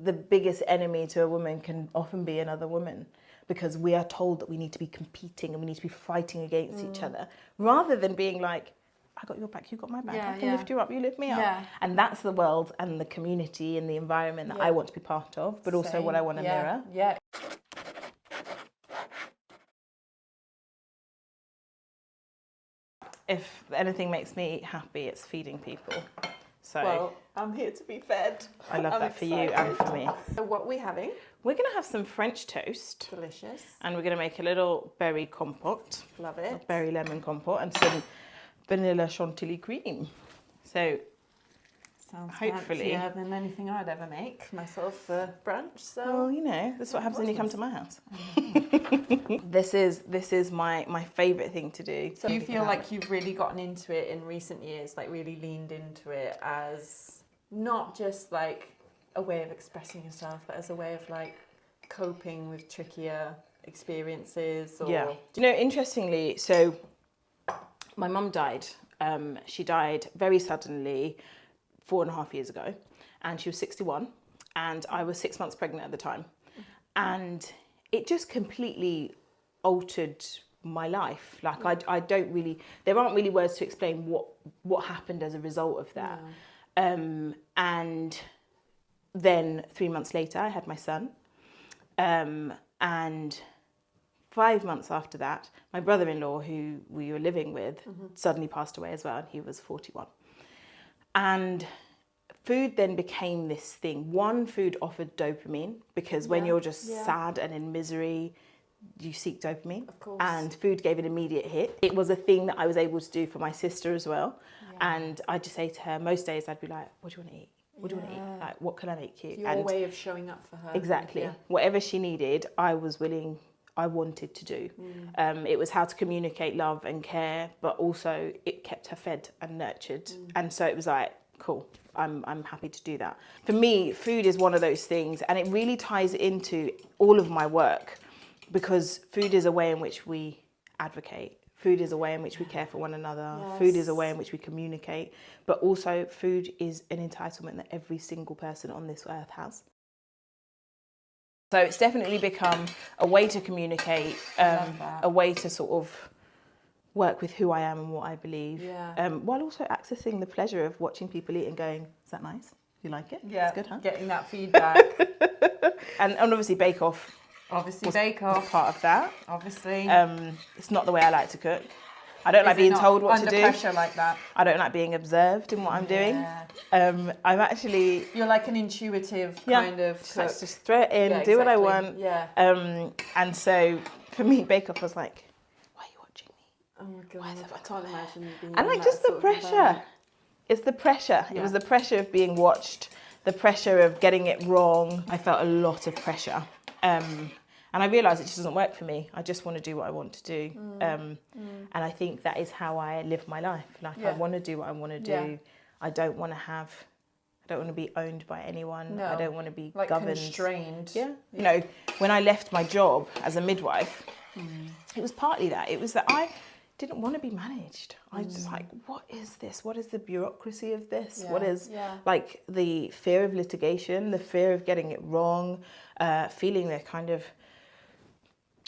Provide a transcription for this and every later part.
the biggest enemy to a woman can often be another woman, because we are told that we need to be competing and we need to be fighting against each other, rather than being like, I got your back, you got my back, I can lift you up, you lift me up. And that's the world and the community and the environment that I want to be part of, but also what I want to mirror. If anything makes me happy, it's feeding people. So well, I'm here to be fed. I love that for you and for me. So what are we having? We're going to have some French toast. Delicious. And we're going to make a little berry compote. Love it. A berry lemon compote and some vanilla chantilly cream. So sounds hopefully fancier than anything I'd ever make myself for brunch. So well, you know, this is what happens when you come to my house. This is my favourite thing to do. So you feel like you've really gotten into it in recent years, like really leaned into it as not just like a way of expressing yourself, but as a way of like coping with trickier experiences? Or... Yeah. You know, interestingly, so my mum died. She died very suddenly 4.5 years ago, and she was 61, and I was 6 months pregnant at the time. And it just completely altered my life. Like I don't really, there aren't really words to explain what happened as a result of that. And then 3 months later, I had my son. And 5 months after that, my brother-in-law, who we were living with, suddenly passed away as well, and he was 41. And food then became this thing. One, food offered dopamine, because when you're just sad and in misery, you seek dopamine. Of course. And food gave an immediate hit. It was a thing that I was able to do for my sister as well. And I'd just say to her, most days I'd be like, what do you want to eat? What do you want to eat? Like, what can I make you? Your way of showing up for her. Exactly. Whatever she needed, I was willing, I wanted to do. It was how to communicate love and care, but also it kept her fed and nurtured. And so it was like, cool, I'm happy to do that. For me, food is one of those things, and it really ties into all of my work, because food is a way in which we advocate. Food is a way in which we care for one another. Food is a way in which we communicate. But also, food is an entitlement that every single person on this earth has. So it's definitely become a way to communicate, a way to sort of work with who I am and what I believe, while also accessing the pleasure of watching people eat and going, is that nice? You like it? Yeah, it's good, huh? Getting that feedback. and obviously Bake Off. Obviously Bake Off. Part of that. Obviously. It's not the way I like to cook. I don't like being told what to do. Under pressure like that. I don't like being observed in what I'm doing. I'm actually... You're like an intuitive kind of cook. Just throw it in, do what I want. And so for me, Bake Off was like, why are you watching me? Oh my God, I can't imagine you being and like just the pressure. It's the pressure. It was the pressure of being watched, the pressure of getting it wrong. I felt a lot of pressure. And I realised it just doesn't work for me. I just want to do what I want to do. And I think that is how I live my life. Like I want to do what I want to do. I don't want to be owned by anyone. I don't want to be like governed. Constrained. You know, when I left my job as a midwife, it was partly that. It was that I didn't want to be managed. I was just like, what is this? What is the bureaucracy of this? What is like the fear of litigation, the fear of getting it wrong, feeling the kind of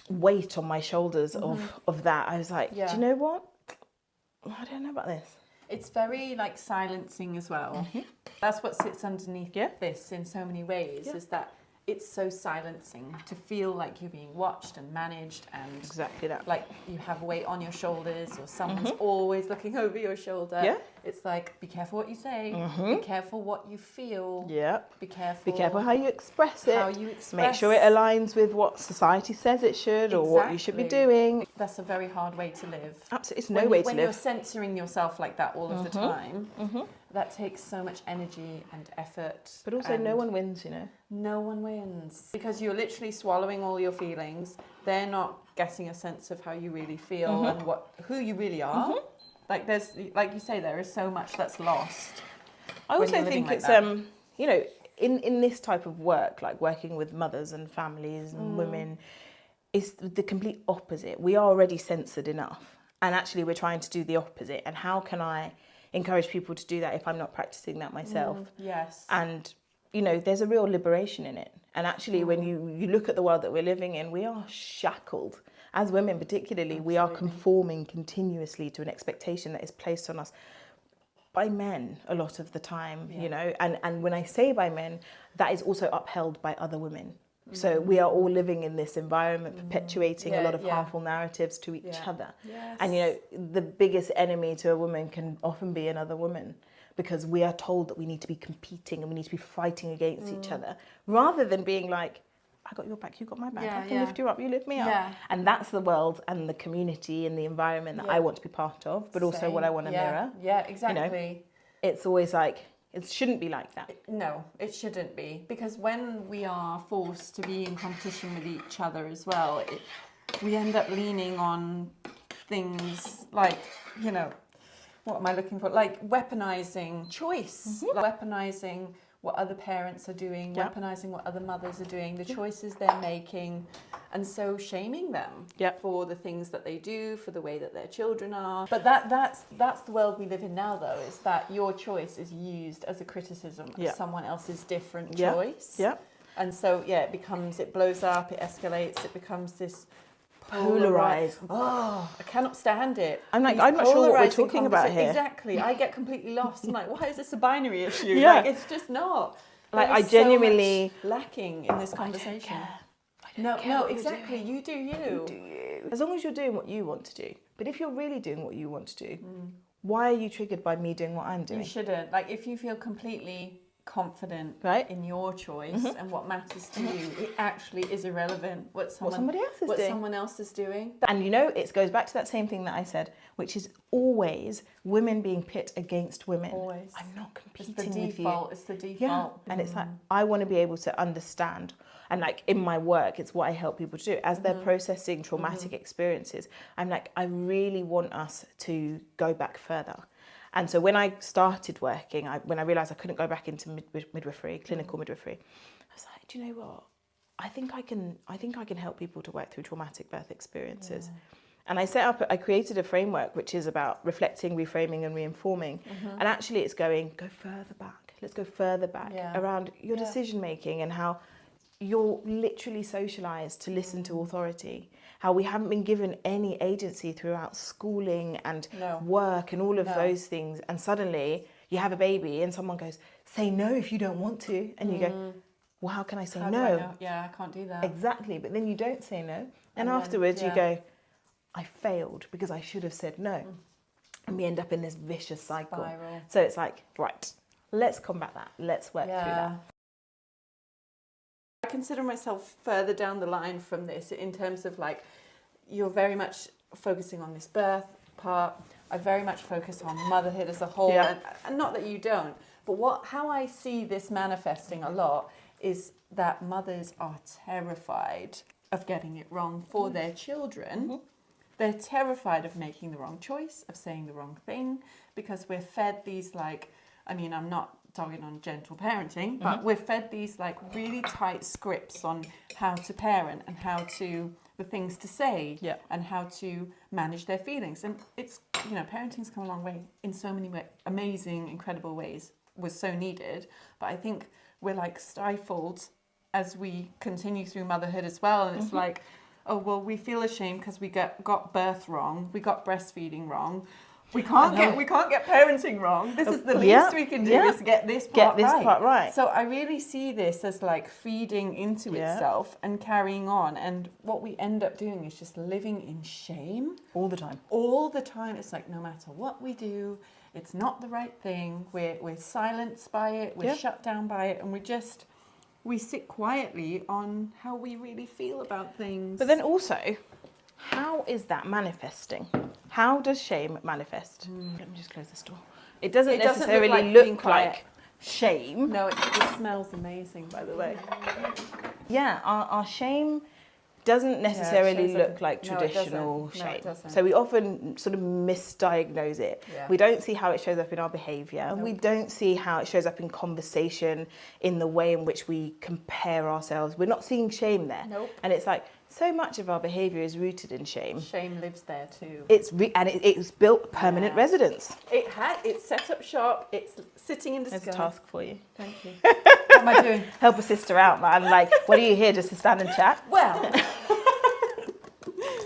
weight on my shoulders of that. I was like, do you know what? I don't know about this. It's very like silencing as well. That's what sits underneath this in so many ways, is that it's so silencing to feel like you're being watched and managed, and exactly that. Like you have weight on your shoulders, or someone's always looking over your shoulder. It's like, be careful what you say. Be careful what you feel. Be careful. Be careful how you express it. How you express. Make sure it aligns with what society says it should, or what you should be doing. That's a very hard way to live. Absolutely, it's no way to live. When you're censoring yourself like that all of the time, that takes so much energy and effort. But also, no one wins, you know. No one wins, because you're literally swallowing all your feelings. They're not getting a sense of how you really feel and who you really are. Like there's, like you say, there is so much that's lost. I also think it's you know, in this type of work, like working with mothers and families and women, is the complete opposite. We are already censored enough, and actually we're trying to do the opposite. And how can I encourage people to do that if I'm not practicing that myself? Yes. And you know, there's a real liberation in it. And actually, when you look at the world that we're living in, we are shackled. As women particularly, we are conforming continuously to an expectation that is placed on us by men a lot of the time, you know. And when I say by men, that is also upheld by other women. So we are all living in this environment, perpetuating a lot of harmful narratives to each other. Yes. And, you know, the biggest enemy to a woman can often be another woman, because we are told that we need to be competing and we need to be fighting against each other, rather than being like, I got your back, you got my back, I can lift you up, you lift me up. And that's the world and the community and the environment that I want to be part of, but also what I want to mirror. Yeah, exactly. You know, it's always like, it shouldn't be like that. No, it shouldn't be. Because when we are forced to be in competition with each other as well, we end up leaning on things like, you know, what am I looking for? Like weaponizing choice, like weaponizing what other parents are doing, weaponizing what other mothers are doing, the choices they're making, and so shaming them for the things that they do, for the way that their children are. But that's the world we live in now, though, is that your choice is used as a criticism of someone else's different choice. Yeah. And so, it blows up, it escalates, it becomes this polarized. Oh, I cannot stand it. I'm like, I'm not sure what we're talking about here. Exactly. I get completely lost. I'm like, why is this a binary issue? Like, it's just not. Like, I genuinely so much lacking in this conversation. No, exactly. You do you. As long as you're doing what you want to do. But if you're really doing what you want to do, why are you triggered by me doing what I'm doing? You shouldn't. Like, if you feel completely confident in your choice and what matters to you, it actually is irrelevant what someone else is doing. And you know, it goes back to that same thing that I said, which is always women being pit against women. Always. I'm not competing with you. It's the default. Yeah. And it's like, I want to be able to understand, and like in my work, it's what I help people to do as they're processing traumatic experiences. I'm like, I really want us to go back further. And so when I started working, when I realised I couldn't go back into midwifery, clinical midwifery, I was like, do you know what? I think I can help people to work through traumatic birth experiences. And I created a framework which is about reflecting, reframing and reinforming. And actually it's go further back. Let's go further back around your decision making and how you're literally socialised to listen to authority. How we haven't been given any agency throughout schooling and work and all of those things. And suddenly you have a baby and someone goes, say no if you don't want to. And you go, well, how can I say no? I can't do that. Exactly. But then you don't say no. And afterwards you go, I failed because I should have said no. And we end up in this vicious cycle. Spiral. So it's like, right, let's combat that. Let's work through that. I consider myself further down the line from this in terms of like, you're very much focusing on this birth part. I very much focus on motherhood as a whole, and not that you don't, but how I see this manifesting a lot is that mothers are terrified of getting it wrong for their children. They're terrified of making the wrong choice, of saying the wrong thing, because we're fed these I'm not dogging on gentle parenting, but we're fed these like really tight scripts on how to parent and the things to say and how to manage their feelings. And it's, parenting's come a long way in so many amazing, incredible ways, was so needed. But I think we're like stifled as we continue through motherhood as well. And it's like, oh, well, we feel ashamed because we got birth wrong, we got breastfeeding wrong. We can't get parenting wrong. This is the least we can do is get this part right. So I really see this as like feeding into itself and carrying on. And what we end up doing is just living in shame. All the time. All the time. It's like no matter what we do, it's not the right thing. We're silenced by it. We're shut down by it. And we sit quietly on how we really feel about things. But then also, how is that manifesting? How does shame manifest? Let me just close this door. It doesn't necessarily look like shame. No, it smells amazing, by the way. Yeah, our shame doesn't necessarily look like traditional shame. No, it doesn't. So we often sort of misdiagnose it. Yeah. We don't see how it shows up in our behaviour. Nope. We don't see how it shows up in conversation, in the way in which we compare ourselves. We're not seeing shame there. Nope. And it's like, so much of our behaviour is rooted in shame. Shame lives there too. It's built permanent residence. It's set up shop. It's sitting in disguise. There's a task for you. Thank you. What am I doing? Help a sister out, man. Like, what are you here, just to stand and chat? Well.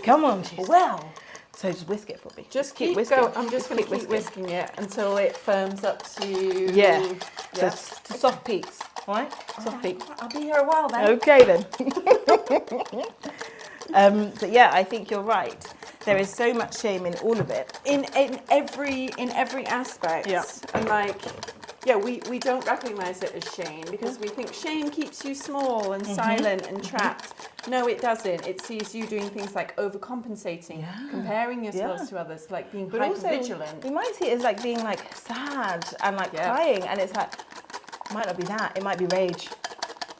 Come on, she's. Well. So just whisk it for me. Just keep keep whisking. going. I'm just going to keep whisking it until it firms up to... Yeah. Yeah. So to soft peaks, all right? Soft peaks. I'll be here a while then. Okay then. But yeah, I think you're right. There is so much shame in all of it. In every aspect. Yeah. And like, yeah, we don't recognise it as shame because we think shame keeps you small and silent and trapped. No, it doesn't. It sees you doing things like overcompensating, comparing yourselves to others, like being hyper-vigilant. You might see it as like being like sad and like crying, and it's like, it might not be that. It might be rage.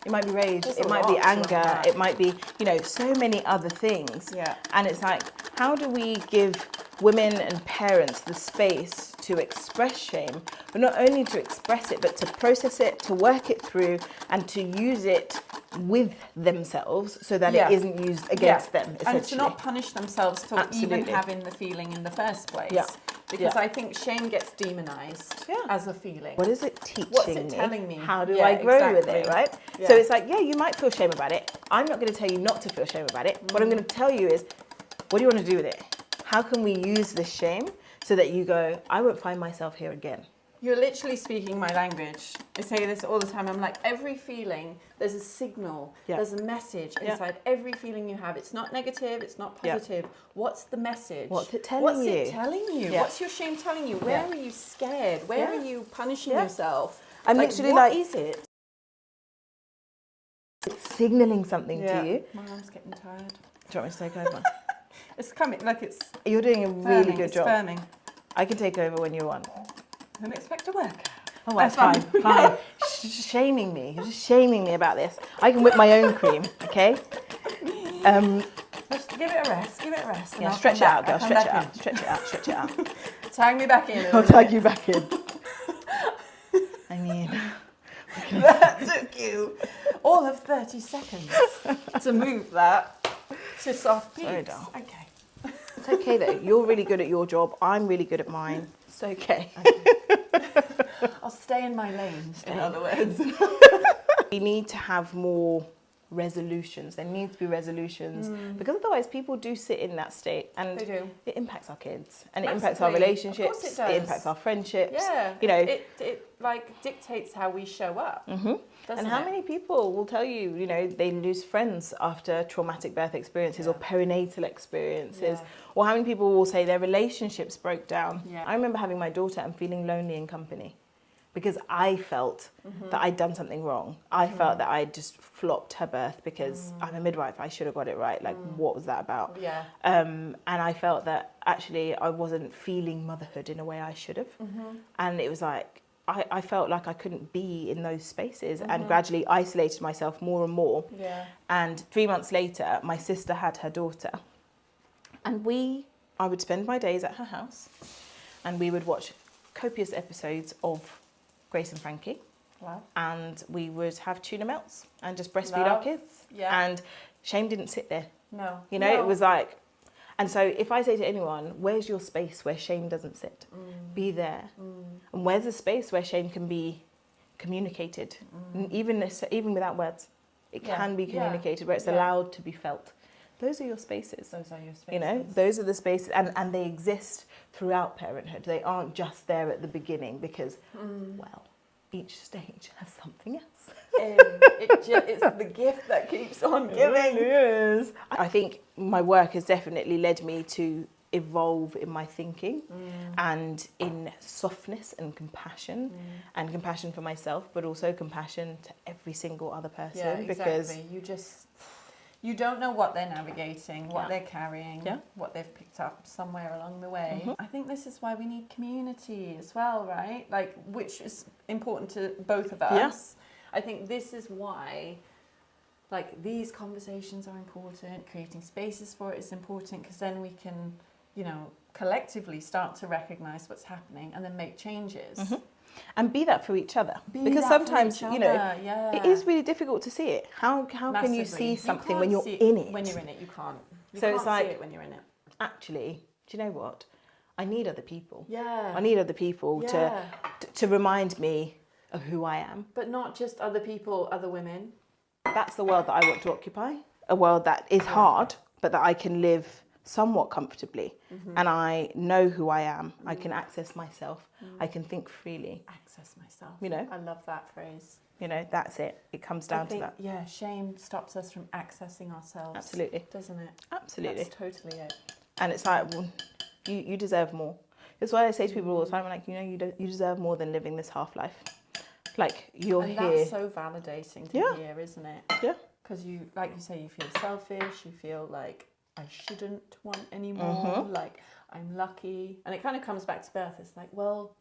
It might be rage. It might be anger. It might be, you know, so many other things. Yeah. And it's like, how do we give women and parents the space to express shame, but not only to express it, but to process it, to work it through, and to use it with themselves so that it isn't used against them, essentially. And to not punish themselves for even having the feeling in the first place. Yeah. Because I think shame gets demonized as a feeling. What is it teaching me? What's it telling me? How do I grow with it, right? Yeah. So it's like, yeah, you might feel shame about it. I'm not going to tell you not to feel shame about it. What I'm going to tell you is, what do you want to do with it? How can we use this shame so that you go, I won't find myself here again? You're literally speaking my language. I say this all the time. I'm like, every feeling, there's a signal, there's a message inside every feeling you have. It's not negative, it's not positive. What's the message? What's it telling you? What's it telling you? What's your shame telling you? Where are you scared? Where are you punishing yourself? I'm like, literally what like, is it? It's signalling something to you. My arm's getting tired. Do you want me to take over? It's coming, like it's... You're doing a really good job. It's firming. I can take over when you want. I don't expect to work. Oh, that's fine. Fine. Shaming me. You're just shaming me about this. I can whip my own cream, okay? Just give it a rest. Give it a rest. Yeah, stretch it out, girl. Stretch it out. Stretch it out. Stretch it out. Tag me back in. I'll tag you back in. I mean... That took you all of 30 seconds to move that to soft peaks. Sorry, doll. Okay. It's okay though. You're really good at your job. I'm really good at mine. It's okay. I'll stay in my lane, in other words. We need to have more resolutions. There needs to be resolutions because otherwise people do sit in that state and they do. It impacts our kids and it impacts our relationships. Of course it does. It impacts our friendships. Yeah. You know, it like dictates how we show up. And how many people will tell you, you know, they lose friends after traumatic birth experiences or perinatal experiences, or how many people will say their relationships broke down. I remember having my daughter and feeling lonely in company because I felt that I'd done something wrong. I felt that I'd just flopped her birth because I'm a midwife. I should have got it right. Like, what was that about? Yeah. And I felt that actually I wasn't feeling motherhood in a way I should have. And it was like, I felt like I couldn't be in those spaces and gradually isolated myself more and more. Yeah. And 3 months later, my sister had her daughter. And I would spend my days at her house and we would watch copious episodes of Grace and Frankie. Wow. And we would have tuna melts and just breastfeed our kids. Yeah. And shame didn't sit there. No. You know, it was like, and so if I say to anyone, where's your space where shame doesn't sit? Be there. And where's the space where shame can be communicated? Even without words. It can be communicated, where it's allowed to be felt. Those are your spaces. Those are your spaces. You know, those are the spaces, and they exist throughout parenthood. They aren't just there at the beginning because, well, each stage has something else. It's the gift that keeps on giving. Yes. I think my work has definitely led me to evolve in my thinking and in softness and compassion for myself, but also compassion to every single other person. Yeah, exactly. Because you don't know what they're navigating, what they're carrying, what they've picked up somewhere along the way. I think this is why we need community as well, right? Like, which is important to both of us. I think this is why, like, these conversations are important. Creating spaces for it is important because then we can, you know, collectively start to recognise what's happening and then make changes. And be that for each other. Because sometimes, you know, it is really difficult to see it. How can you see something when you're in it? When you're in it, you can't. So it's like, see it when you're in it. Actually, do you know what? I need other people. Yeah. I need other people to remind me of who I am. But not just other people, other women. That's the world that I want to occupy. A world that is hard, but that I can live somewhat comfortably. And I know who I am. I can access myself. I can think freely. Access myself. You know? I love that phrase. You know, that's it. It comes down to that. Yeah, shame stops us from accessing ourselves. Absolutely. Doesn't it? Absolutely. That's totally it. And it's like, well, you deserve more. That's why I say to people all the time, like, you know, you deserve more than living this half life. Like, you're and here. That's so validating to hear, isn't it? Yeah. Because you, like you say, you feel selfish. You feel like I shouldn't want any more. Like I'm lucky, and it kind of comes back to birth. It's like, well,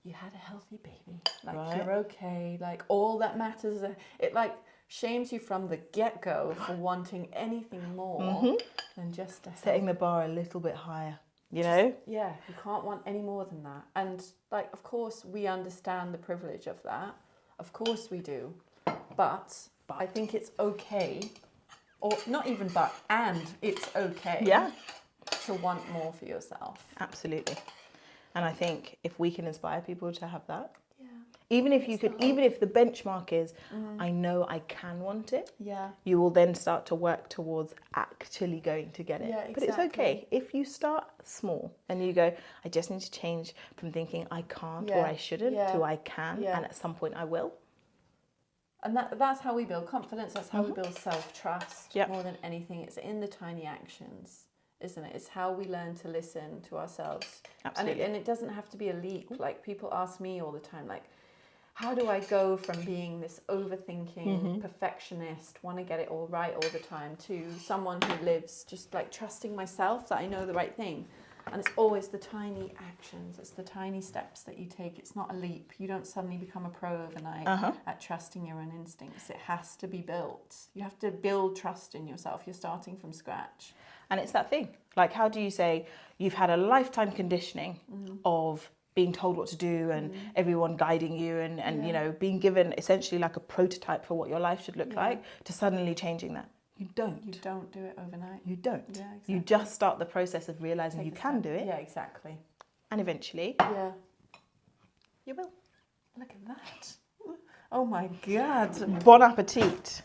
you had a healthy baby. Like you're okay. Like all that matters. It like shames you from the get-go for wanting anything more than just setting the bar a little bit higher. You know? Yeah, you can't want any more than that. And like, of course, we understand the privilege of that. Of course we do. But I think it's okay, or not even but, and it's okay to want more for yourself. Absolutely. And I think if we can inspire people to have that, even if the benchmark is, I know I can want it, you will then start to work towards actually going to get it. Yeah, exactly. But it's okay. If you start small and you go, I just need to change from thinking I can't or I shouldn't to I can, and at some point I will. And that's how we build confidence, that's how we build self-trust more than anything. It's in the tiny actions, isn't it? It's how we learn to listen to ourselves. Absolutely. And it doesn't have to be a leap. Like people ask me all the time, like, how do I go from being this overthinking perfectionist, want to get it all right all the time, to someone who lives just like trusting myself that I know the right thing? And it's always the tiny actions, it's the tiny steps that you take. It's not a leap. You don't suddenly become a pro overnight at trusting your own instincts. It has to be built. You have to build trust in yourself. You're starting from scratch. And it's that thing. Like, how do you say you've had a lifetime conditioning of being told what to do and everyone guiding you and you know, being given essentially like a prototype for what your life should look like, to suddenly changing that? You don't. You don't do it overnight. You don't. Yeah, exactly. You just start the process of realising you can do it. Yeah, exactly. And eventually, you will. Look at that. Oh my God. Bon appetit.